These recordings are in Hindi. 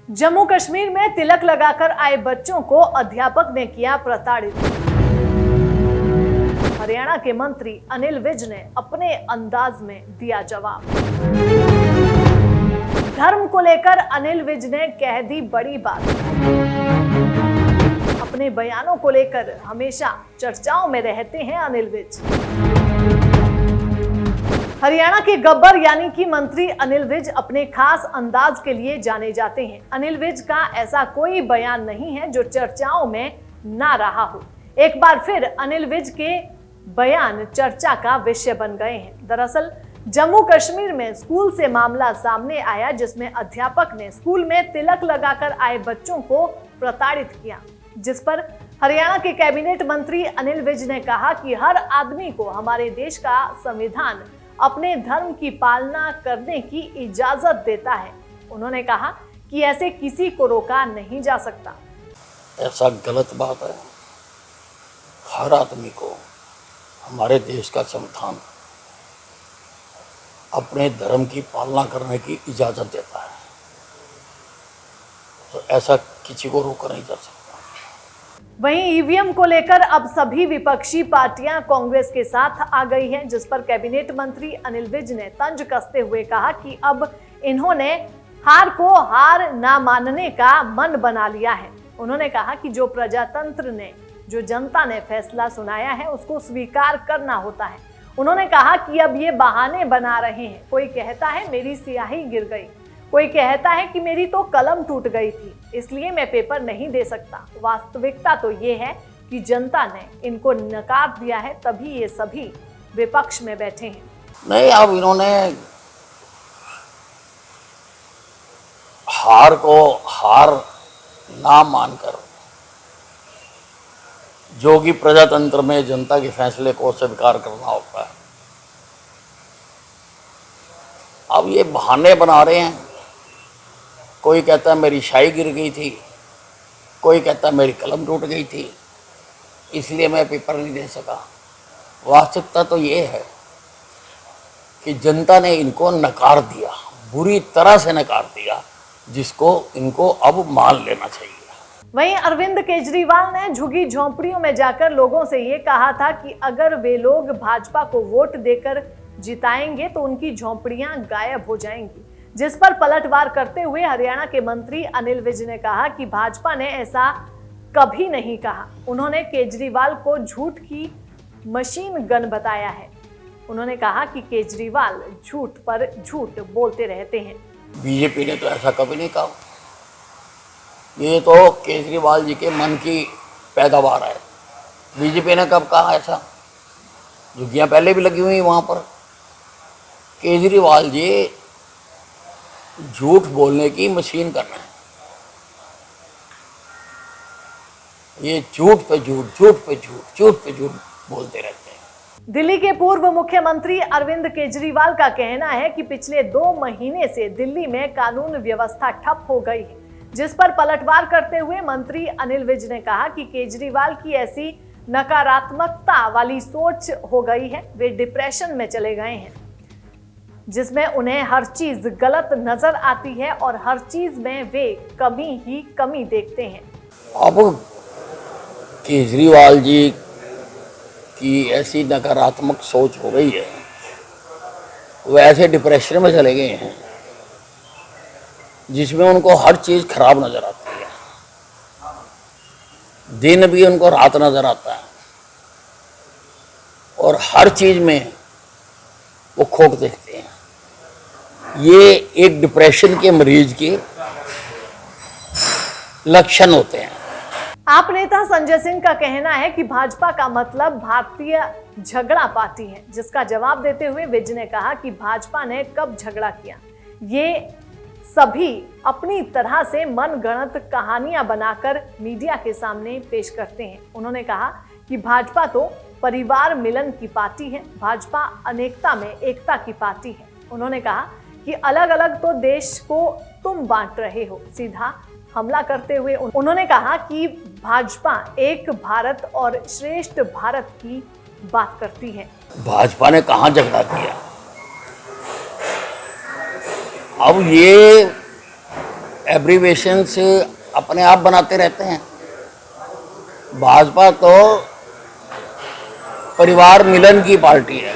जम्मू कश्मीर में तिलक लगाकर आए बच्चों को अध्यापक ने किया प्रताड़ित। हरियाणा के मंत्री अनिल विज ने अपने अंदाज में दिया जवाब। धर्म को लेकर अनिल विज ने कह दी बड़ी बात। अपने बयानों को लेकर हमेशा चर्चाओं में रहते हैं अनिल विज। हरियाणा के गब्बर यानी कि मंत्री अनिल विज अपने खास अंदाज के लिए जाने जाते हैं। अनिल विज का ऐसा कोई बयान नहीं है जो चर्चाओं में ना रहा हो। एक बार फिर अनिल विज के बयान चर्चा का विषय बन गए हैं। दरअसल जम्मू कश्मीर में स्कूल से मामला सामने आया जिसमें अध्यापक ने स्कूल में तिलक लगाकर आए बच्चों को प्रताड़ित किया, जिस पर हरियाणा के कैबिनेट मंत्री अनिल विज ने कहा कि हर आदमी को हमारे देश का संविधान अपने धर्म की पालना करने की इजाजत देता है। उन्होंने कहा कि ऐसे किसी को रोका नहीं जा सकता। ऐसा गलत बात है। हर आदमी को हमारे देश का संविधान अपने धर्म की पालना करने की इजाजत देता है, तो ऐसा किसी को रोका नहीं जा सकता। वहीं ईवीएम को लेकर अब सभी विपक्षी पार्टियां कांग्रेस के साथ आ गई हैं, जिस पर कैबिनेट मंत्री अनिल विज ने तंज कसते हुए कहा कि अब इन्होंने हार को हार ना मानने का मन बना लिया है। उन्होंने कहा कि जो प्रजातंत्र ने, जो जनता ने फैसला सुनाया है उसको स्वीकार करना होता है। उन्होंने कहा कि अब ये बहाने बना रहे हैं। कोई कहता है मेरी स्याही गिर गई, कोई कहता है कि मेरी तो कलम टूट गई थी इसलिए मैं पेपर नहीं दे सकता। वास्तविकता तो ये है कि जनता ने इनको नकार दिया है, तभी ये सभी विपक्ष में बैठे हैं। नहीं, अब इन्होंने हार को हार ना मानकर जो कि प्रजातंत्र में जनता के फैसले को स्वीकार करना होता है, अब ये बहाने बना रहे हैं। कोई कहता है मेरी शाही गिर गई थी, कोई कहता है मेरी कलम टूट गई थी इसलिए मैं पेपर नहीं दे सका। वास्तविकता तो ये है कि जनता ने इनको नकार दिया, बुरी तरह से नकार दिया, जिसको इनको अब मान लेना चाहिए। वहीं अरविंद केजरीवाल ने झुग्गी झोंपड़ियों में जाकर लोगों से ये कहा था कि अगर वे लोग भाजपा को वोट देकर जिताएंगे तो उनकी झोंपड़ियां गायब हो जाएंगी, जिस पर पलटवार करते हुए हरियाणा के मंत्री अनिल विज ने कहा कि भाजपा ने ऐसा कभी नहीं कहा। उन्होंने केजरीवाल को झूठ की मशीन गन बताया है। उन्होंने कहा कि केजरीवाल झूठ पर झूठ बोलते रहते हैं। बीजेपी ने तो ऐसा कभी नहीं कहा। ये तो केजरीवाल जी के मन की पैदावार है। बीजेपी ने कब कहा ऐसा? झुग्गियाँ पहले भी लगी हुई वहाँ पर। केजरीवाल जी झूठ बोलने की मशीन कर रहे हैं। ये झूठ पे झूठ, झूठ पे झूठ, झूठ पे झूठ बोलते रहते हैं। दिल्ली के पूर्व मुख्यमंत्री अरविंद केजरीवाल का कहना है कि पिछले 2 महीने से दिल्ली में कानून व्यवस्था ठप हो गई है, जिस पर पलटवार करते हुए मंत्री अनिल विज ने कहा कि केजरीवाल की ऐसी नकारात्मकता वाली सोच हो गई है, वे डिप्रेशन में चले गए हैं, जिसमें उन्हें हर चीज गलत नजर आती है और हर चीज में वे कमी ही कमी देखते हैं। अब केजरीवाल जी की ऐसी नकारात्मक सोच हो गई है, वो ऐसे डिप्रेशन में चले गए हैं जिसमें उनको हर चीज खराब नजर आती है। दिन भी उनको रात नजर आता है और हर चीज में वो खोट देखते हैं। ये एक डिप्रेशन के मरीज के लक्षण होते हैं। आप नेता संजय सिंह का कहना है कि भाजपा का मतलब भारतीय झगड़ा पार्टी है, जिसका जवाब देते हुए विज ने कहा कि भाजपा ने कब झगड़ा किया। ये सभी अपनी तरह से मनगढ़ंत कहानियां बनाकर मीडिया के सामने पेश करते हैं। उन्होंने कहा कि भाजपा तो परिवार मिलन की पार्टी है, भाजपा अनेकता में एकता की पार्टी है। उन्होंने कहा कि अलग अलग तो देश को तुम बांट रहे हो। सीधा हमला करते हुए उन्होंने कहा कि भाजपा एक भारत और श्रेष्ठ भारत की बात करती है। भाजपा ने कहां झगड़ा किया? अब ये एब्रीवेशंस अपने आप बनाते रहते हैं। भाजपा तो परिवार मिलन की पार्टी है।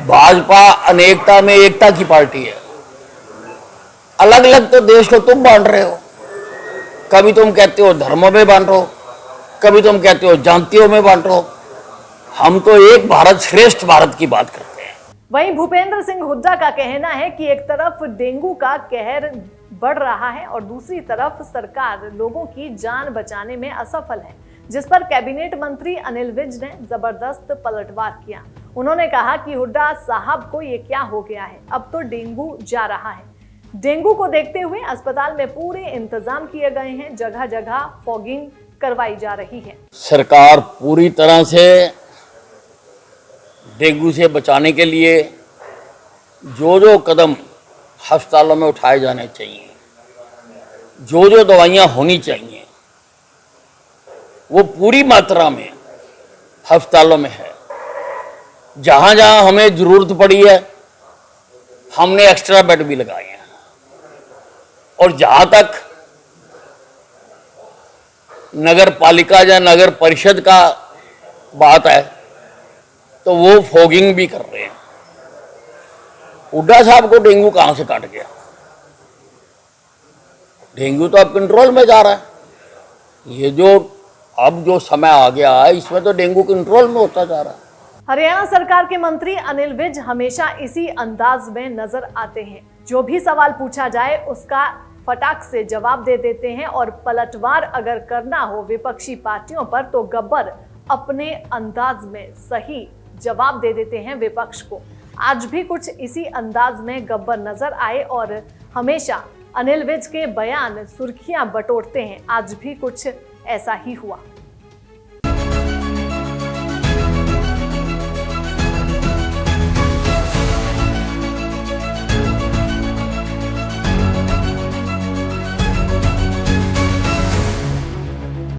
भाजपा अनेकता में एकता की पार्टी है। अलग अलग तो देश को तुम बांट रहे हो। कभी तुम कहते हो धर्मों में बांटो, कभी तुम कहते हो जातियों में बांटो। हम तो एक भारत श्रेष्ठ भारत की बात करते हैं। वहीं भूपेंद्र सिंह हुड्डा का कहना है कि एक तरफ डेंगू का कहर बढ़ रहा है और दूसरी तरफ सरकार लोगों की जान बचाने में असफल है, जिस पर कैबिनेट मंत्री अनिल विज ने जबरदस्त पलटवार किया। उन्होंने कहा कि हुड्डा साहब को ये क्या हो गया है, अब तो डेंगू जा रहा है। डेंगू को देखते हुए अस्पताल में पूरे इंतजाम किए गए हैं, जगह जगह फॉगिंग करवाई जा रही है। सरकार पूरी तरह से डेंगू से बचाने के लिए जो कदम अस्पतालों में उठाए जाने चाहिए, जो दवाइयाँ होनी चाहिए, वो पूरी मात्रा में अस्पतालों में है। जहाँ जहाँ हमें ज़रूरत पड़ी है हमने एक्स्ट्रा बेड भी लगाए हैं। और जहाँ तक नगर पालिका या नगर परिषद का बात है तो वो फॉगिंग भी कर रहे हैं। हुड्डा साहब को डेंगू कहाँ से काट गया? डेंगू तो अब कंट्रोल में जा रहा है। ये जो समय आ गया है इसमें तो डेंगू कंट्रोल में होता जा रहा है। हरियाणा सरकार के मंत्री अनिल विज हमेशा इसी अंदाज में नजर आते हैं। जो भी सवाल पूछा जाए उसका फटाक से जवाब दे देते हैं और पलटवार अगर करना हो विपक्षी पार्टियों पर तो गब्बर अपने अंदाज में सही जवाब दे देते हैं विपक्ष को। आज भी कुछ इसी अंदाज में गब्बर नजर आए और हमेशा अनिल विज के बयान सुर्खियां बटोरते हैं। आज भी कुछ ऐसा ही हुआ।